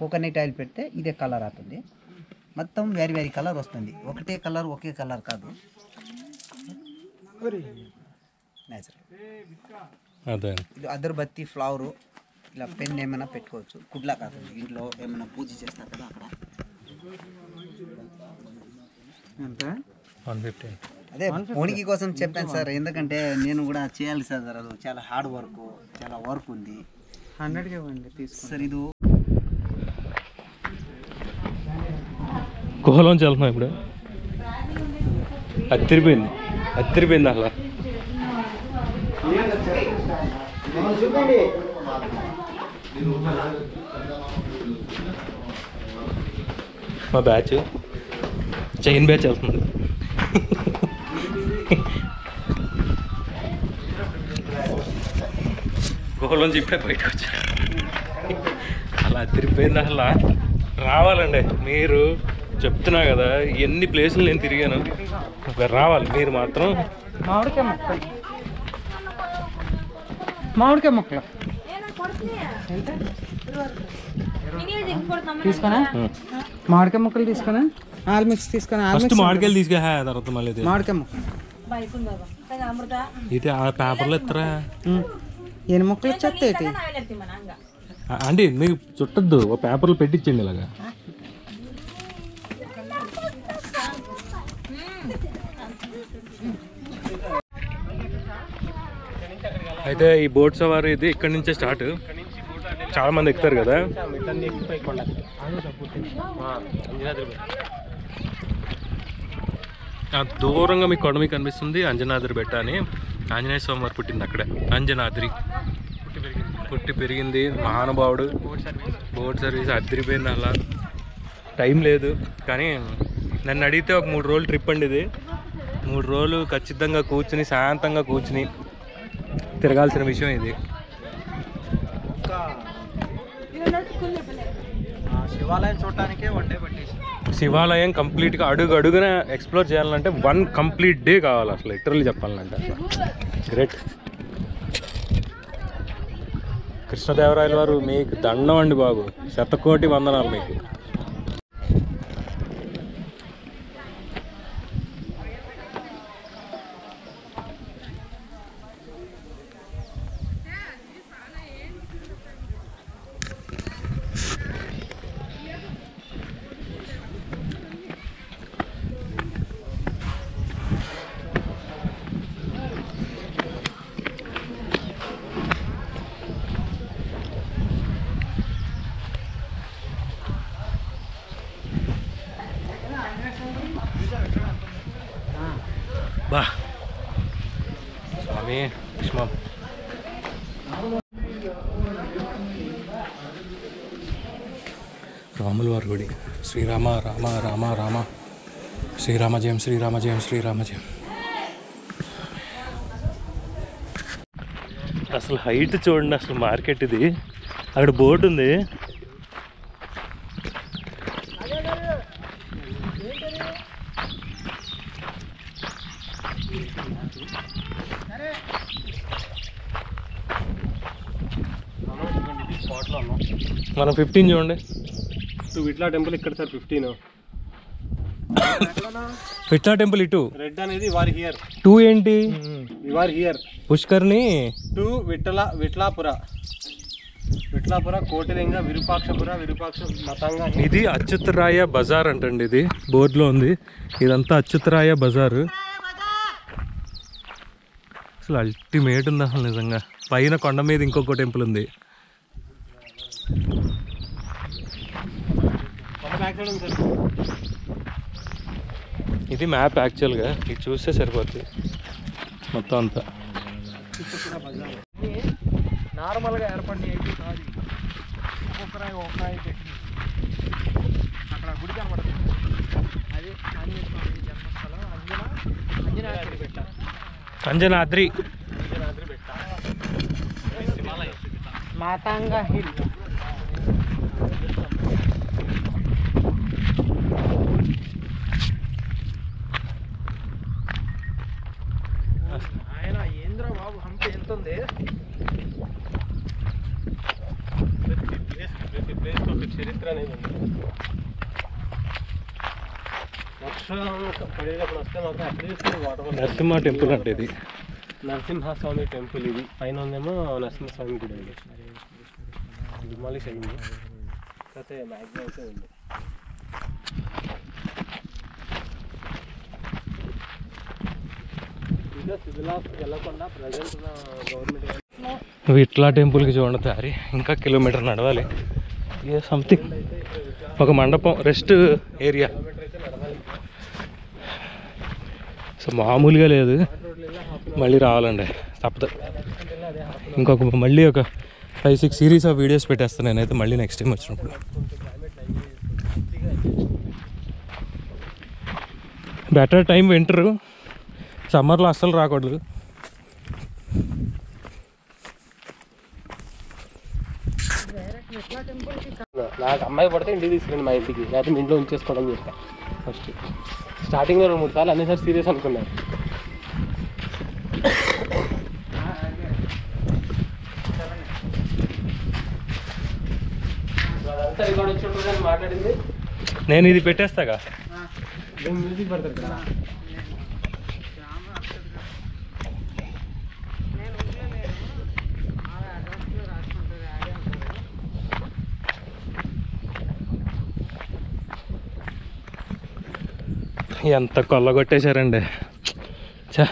Coconut oil పెడితే ఇదే colour అవుతుంది. మొత్తం వేరే వేరే కలర్ వస్తుంది. ఒకటే కలర్ ఒకే కలర్ కాదు, నేచురల్. అదే ఇది అగరబత్తి ఫ్లవరు ఇలా పెన్ ఏమైనా పెట్టుకోవచ్చు. కుడ్లా కాదు, ఇంట్లో ఏమైనా పూజ చేస్తారు కదా అక్కడ. అదే పోనీకి కోసం చెప్పాను సార్, ఎందుకంటే నేను కూడా చేయాలి సార్. అది చాలా హార్డ్ వర్క్, చాలా వర్క్ ఉంది. 100కి ఇవ్వండి తీసుకో సార్. ఇది గుహలోంచి వెళ్తున్నాం ఇప్పుడు. అత్తిరిపోయింది అసలు. మా బ్యాచ్ చైన్ బ్యాచ్ వెళ్తుంది. గుహలోంచి ఇప్పుడే బయటకు వచ్చా. అలా అత్తిరిపోయింది అసలు. రావాలండి మీరు, చెప్తున్నా కదా ఎన్ని ప్లేసులు నేను తిరిగాను. రావాలి మీరు మాత్రం. మామిడికాయ మొక్కలు తీసుకున్నా, మామిడికాయ ముక్కలు తీసుకున్నా, ఆల్ మిక్స్ తీసుకున్నా. ఫస్ట్ మామిడికాయలు తీసుకు తర్వాత మళ్ళీ మామిడికాయ ముక్కలు ఇది ఆ పేపర్లో ఇస్తారా? ఎన్ని ముక్కలు ఇచ్చేస్తాయి అంటే మీకు చుట్టద్దు, ఒక పేపర్లో పెట్టించండి ఇలాగా. అయితే ఈ బోట్ సవారీ ఇది ఇక్కడి నుంచే స్టార్ట్. చాలా మంది ఎక్కుతారు కదా. దూరంగా మీకు కొండ మీకు కనిపిస్తుంది అంజనాద్రి బెట్ట అని. ఆంజనేయ స్వామి వారు పుట్టింది అక్కడే. అంజనాద్రి పుట్టి పెరిగింది మహానుభావుడు. బోట్ సర్వీస్ అదిరిపోయింది. అలా టైం లేదు కానీ నన్ను అడిగితే ఒక 3 రోజులు ట్రిప్ అండి ఇది. 3 రోజులు ఖచ్చితంగా కూర్చుని శాంతంగా కూర్చుని తిరగాల్సిన విషయం ఇది. శివాలయం చూడటానికే 1 డే పట్టేసి. శివాలయం కంప్లీట్గా అడుగు అడుగున ఎక్స్ప్లోర్ చేయాలంటే 1 కంప్లీట్ డే కావాలి అసలు, లిటరల్లీ చెప్పాలంటే. అసలు గ్రేట్. కృష్ణదేవరాయల వారు మీకు దండం అండి బాబు, 100,000,000 వందనాలు మీకు. బా స్వామి విష్మం. రాముల వారి గుడి. శ్రీరామ రామ రామ రామ, శ్రీరామ జయం శ్రీరామ జయం శ్రీరామ జయం. అసలు హైట్ చూడండి అసలు. మార్కెట్ ఇది, అక్కడ బోట్ ఉంది. మనం 15 చూడండి. విట్లా టెంపుల్ ఇక్కడ సార్ 15. విట్లా టెంపుల్ ఇటు. రెడ్ అనేది వారి హియర్. 2 ఏంటి? వారి హియర్. పుష్కర్ని 2 విట్లాపుర కోటిలింగ విరూపాక్షపుర మతంగా. ఇది అచ్యుతరాయ బజార్ అంటండి. ఇది బోర్డులో ఉంది. ఇదంతా అచ్యుతరాయ బజారు. అసలు అల్టిమేట్ ఉంది అసలు నిజంగా. పైన కొండ మీద ఇంకొక టెంపుల్ ఉంది. ఇది మ్యాప్ యాక్చువల్గా, ఇది చూస్తే సరిపోతుంది మొత్తం అంతా. నార్మల్గా ఏర్పడి కాదు, ఒక్కొక్కరాయి పెట్టి అక్కడ గుడి కనబడుతుంది. అది ఆంజనేయ స్వామి జన్మస్థలం. అంజనాద్రి పెట్ట. అంజనాద్రి పెట్ట. మాతాంగా హిల్. ఆయన ఏంద్ర బాబు హంప ఎంత ఉంది. ప్రతి ప్లేస్ ఒక చరిత్ర అనేది ఉంది. వర్షం పడేటప్పుడు వస్తే మాకు అట్లీస్ట్ వాటర్. నరసింహ టెంపుల్ అంటే ఇది నరసింహస్వామి టెంపుల్ ఇది. పైన ఉందేమో నరసింహస్వామి గుడి ఇది. డిమాలిష్ అయింది అయితే మ్యాక్సిమం అయితే ఉంది. వెళ్ళకుండా ప్రజెంట్ గవర్నమెంట్ విట్లా టెంపుల్కి చూడండి దారి ఇంకా కిలోమీటర్ నడవాలి. సంథింగ్ ఒక మండపం రెస్ట్ ఏరియా. సో మామూలుగా లేదు, మళ్ళీ రావాలండి తప్పదు. మళ్ళీ ఒక 5-6 సిరీస్ ఆఫ్ వీడియోస్ పెట్టేస్తాను నేనైతే మళ్ళీ నెక్స్ట్ టైం వచ్చినప్పుడు. బెటర్ టైం వింటర్, సమ్మర్లో అస్సలు రాకూడదు. నాకు అమ్మాయి పడితే ఇంటికి తీసుకురండి మా ఇంటికి, లేకపోతే మీ ఇంట్లో ఉంచేసుకోవడం చెప్పా. ఫస్ట్ స్టార్టింగ్లో 2-3 సార్లు అన్నిసారి సీరియస్ అనుకున్నారు. అదంతా రికార్డ్ వచ్చి ఉంటుందని మాట్లాడింది. నేను ఇది పెట్టేస్తాగా, మ్యూజిక్ పడతారు కదా. ఎంత కొల్లగొట్టేశారండి. చా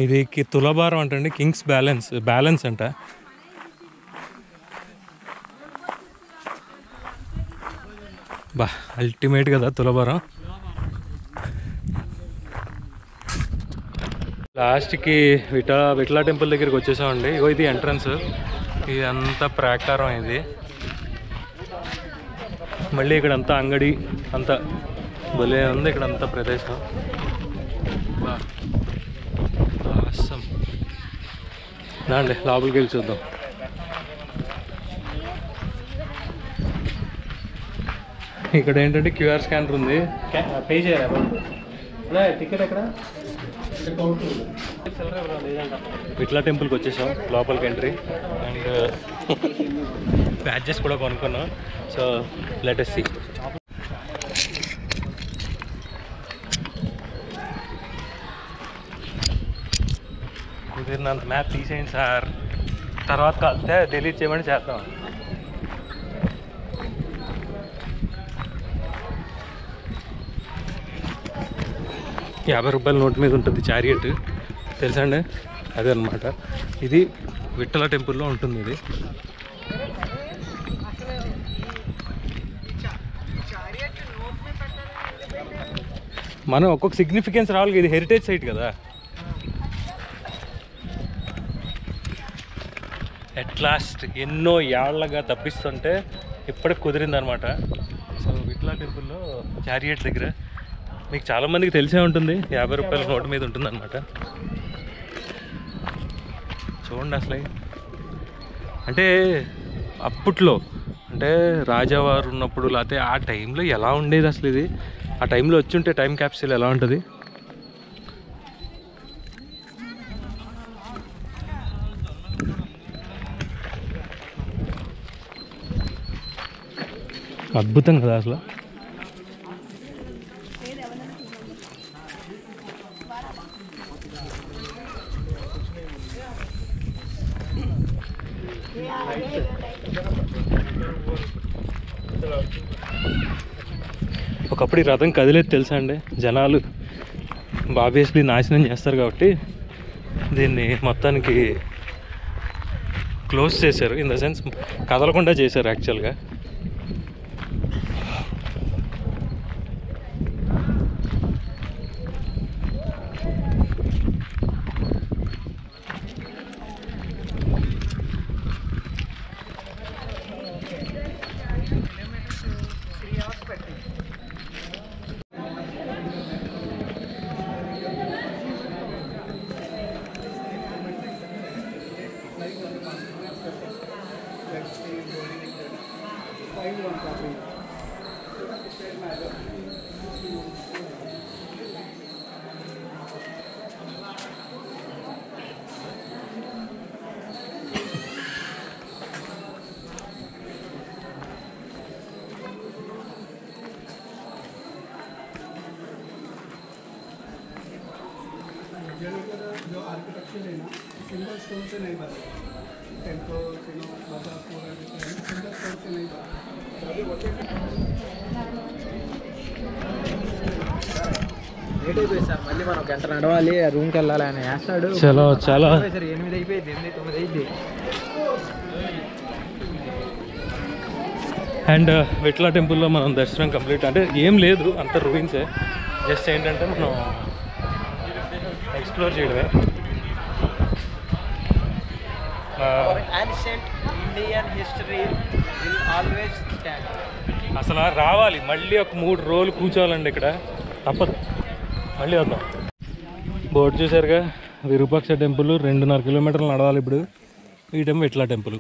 ఇది తులాభారం అంటండి, కింగ్స్ బ్యాలెన్స్ అంట. బా అల్టిమేట్ కదా తులాభారం. లాస్ట్కి విట్లా టెంపుల్ దగ్గరికి వచ్చేసామండి. ఇగో ఇది ఎంట్రన్స్, ఇది అంతా ప్రాకారం. ఇది మళ్ళీ ఇక్కడ అంతా అంగడి అంతా భలే ఉంది ఇక్కడ అంతా ప్రదేశం. అండి లోపలికి వెళ్ళి చూద్దాం. ఇక్కడ ఏంటంటే క్యూఆర్ స్కానర్ ఉంది, పే చేయాలి. టికెట్ ఎక్కడ? విట్లా టెంపుల్కి వచ్చేసాం, లోపలికి ఎంట్రీ అండ్ బ్యాడ్జెస్ కూడా కొనుక్కున్నాం. So let us see. కుదిరినంత మ్యాప్ తీసేయండి సార్, తర్వాత కలిస్తే డిలీట్ చేయమని చేద్దాం. ₹50 నోట్ మీద ఉంటుంది చారియట్, తెలుసా అండి? అదే అనమాట, ఇది విఠల టెంపుల్లో ఉంటుంది. ఇది మనం ఒక్కొక్క సిగ్నిఫికెన్స్ రావాలి. ఇది హెరిటేజ్ సైట్ కదా. అట్ లాస్ట్ ఎన్నో ఏళ్లగా తప్పిస్తుంటే ఇప్పటికి కుదిరిందనమాట. సో విట్లా టెంపుల్లో చారియట్ దగ్గర మీకు చాలామందికి తెలిసే ఉంటుంది, ₹50 నోటు మీద ఉంటుందన్నమాట. చూడండి అసలు, అంటే అప్పట్లో అంటే రాజావారు ఉన్నప్పుడు లేకపోతే ఆ టైంలో ఎలా ఉండేది అసలు ఇది. ఆ టైంలో వచ్చి ఉంటే టైం క్యాప్సూల్ ఎలా ఉంటుంది. అద్భుతం కదా అసలు. ఒకప్పుడు ఈ రథం కదిలేదు తెలుసా అండి. జనాలు ఆబ్వియస్లీ నాశనం చేస్తారు కాబట్టి దీన్ని మొత్తానికి క్లోజ్ చేశారు. ఇన్ ద సెన్స్ కదలకుండా చేశారు యాక్చువల్గా. जो आर्किटेक्चर है ना सिंगल स्टोन से नहीं बना, टेम्पल सिंगल स्टोन से नहीं बना. లేట్ అయిపోయింది సార్. మళ్ళీ మనం గంట నడవాలి, రూమ్కి వెళ్ళాలి. ఆయన వేస్తాడు. చాలా చాలా సార్ 8 అయిపోయింది, 8, 9 అయింది. అండ్ విట్లా టెంపుల్లో మనం దర్శనం కంప్లీట్. అంటే ఏం లేదు, అంత రూయిన్సే. జస్ట్ ఏంటంటే మనం ఎక్స్ప్లోర్ చేయడమే. అసలు రావాలి, మళ్ళీ ఒక 3 రోజులు కూర్చోవాలండి ఇక్కడ, తప్పదు. మళ్ళీ వద్దాం. బోర్డు చూసారుగా, విరూపాక్ష టెంపుల్ 2.5 కిలోమీటర్లు నడవాలి ఇప్పుడు. ఈ టైం విట్లా టెంపుల్.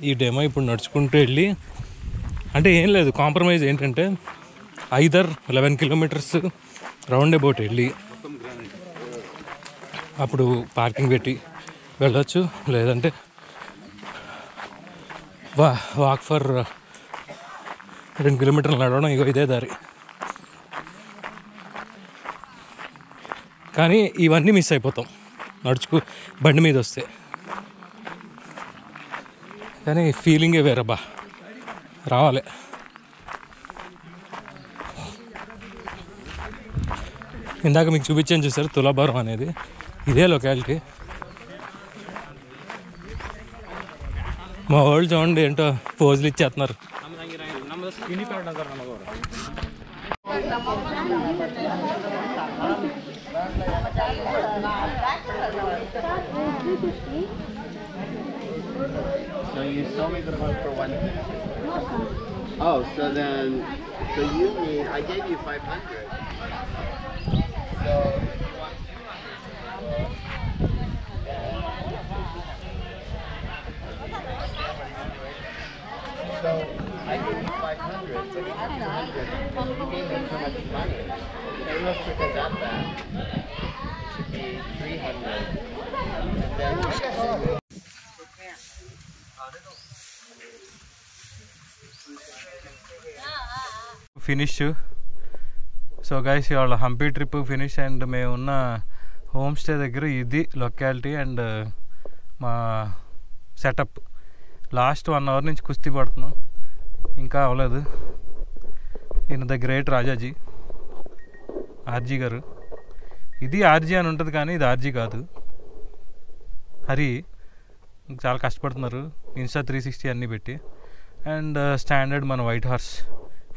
ఈ టైం ఇప్పుడు నడుచుకుంటూ వెళ్ళి, అంటే ఏం లేదు, కాంప్రమైజ్ ఏంటంటే ఐదర్ 11 కిలోమీటర్స్ రౌండ్ అబౌట్ వెళ్ళి అప్పుడు పార్కింగ్ పెట్టి వెళ్ళొచ్చు, లేదంటే వాక్ ఫర్ 2 కిలోమీటర్లు నడవడం. ఇదే దారి. కానీ ఇవన్నీ మిస్ అయిపోతాం బండి మీద వస్తే. కానీ ఫీలింగే వేరబ్బా, రావాలి. ఇందాక మీకు చూపించాను చూసారు తులాభారం అనేది, ఇదే లొకాలిటీ. మా వాళ్ళు చూడండి ఏంటో పోజులు ఇచ్చేస్తున్నారు. So you sold me the book for 1. Oh, so then, so you need, I gave you 500. So, I gave you 500, so you have 200. You gave me too much money. It looks because of that. It should be 300. And then, finish. So guys, ఇవాళ Hampi trip finish. And మేము ఉన్న home stay దగ్గర ఇది locality and మా setup. Last 1 hour నుంచి కుస్తీ పడుతున్నాం, ఇంకా అవ్వలేదు. ఈయన ద గ్రేట్ రాజాజీ, ఆర్జీ గారు. ఇది ఆర్జీ అని ఉంటుంది కానీ ఇది ఆర్జీ కాదు, హరి. చాలా కష్టపడుతున్నారు, ఇన్స్టా 360 అన్నీ పెట్టి. అండ్ స్టాండర్డ్ మన వైట్ హార్స్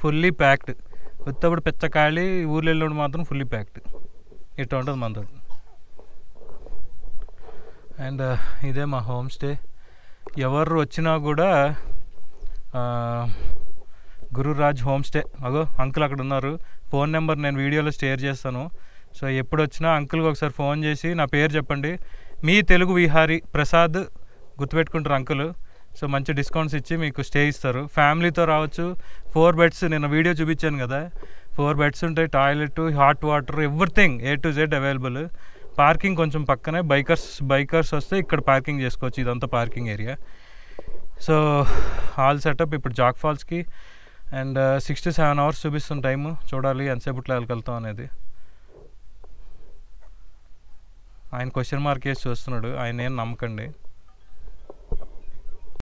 ఫుల్లీ ప్యాక్డ్. ఉత్తప్పుడు పెద్ద ఖాళీ, ఊర్లో వెళ్ళినప్పుడు మాత్రం ఫుల్లీ ప్యాక్డ్. ఇట్లా ఉంటుంది మనతో. అండ్ ఇదే మా హోమ్ స్టే. ఎవరు వచ్చినా కూడా గురురాజ్ హోమ్ స్టే. అగో అంకుల్ అక్కడ ఉన్నారు. ఫోన్ నెంబర్ నేను వీడియోలో షేర్ చేస్తాను. సో ఎప్పుడు వచ్చినా అంకుల్కి ఒకసారి ఫోన్ చేసి నా పేరు చెప్పండి, మీ తెలుగు విహారీ ప్రసాద్ గుర్తుపెట్టుకుంటారు అంకుల్. సో మంచి డిస్కౌంట్స్ ఇచ్చి మీకు స్టే ఇస్తారు. ఫ్యామిలీతో రావచ్చు. 4 బెడ్స్ నిన్న వీడియో చూపించాను కదా, 4 బెడ్స్ ఉంటాయి, toilet, hot water, everything A to Z available. Parking కొంచెం పక్కనే, బైకర్స్ వస్తే ఇక్కడ పార్కింగ్ చేసుకోవచ్చు. ఇదంతా parking area. So all setup. ఇప్పుడు జాక్ ఫాల్స్కి అండ్ 6 to 7 అవర్స్ చూపిస్తుంది టైము. చూడాలి ఎంతసేపట్లో వెళ్ళగలుగుతాం అనేది. ఆయన క్వశ్చన్ మార్క్ వేసి చూస్తున్నాడు, ఆయన ఏం నమ్మకండి.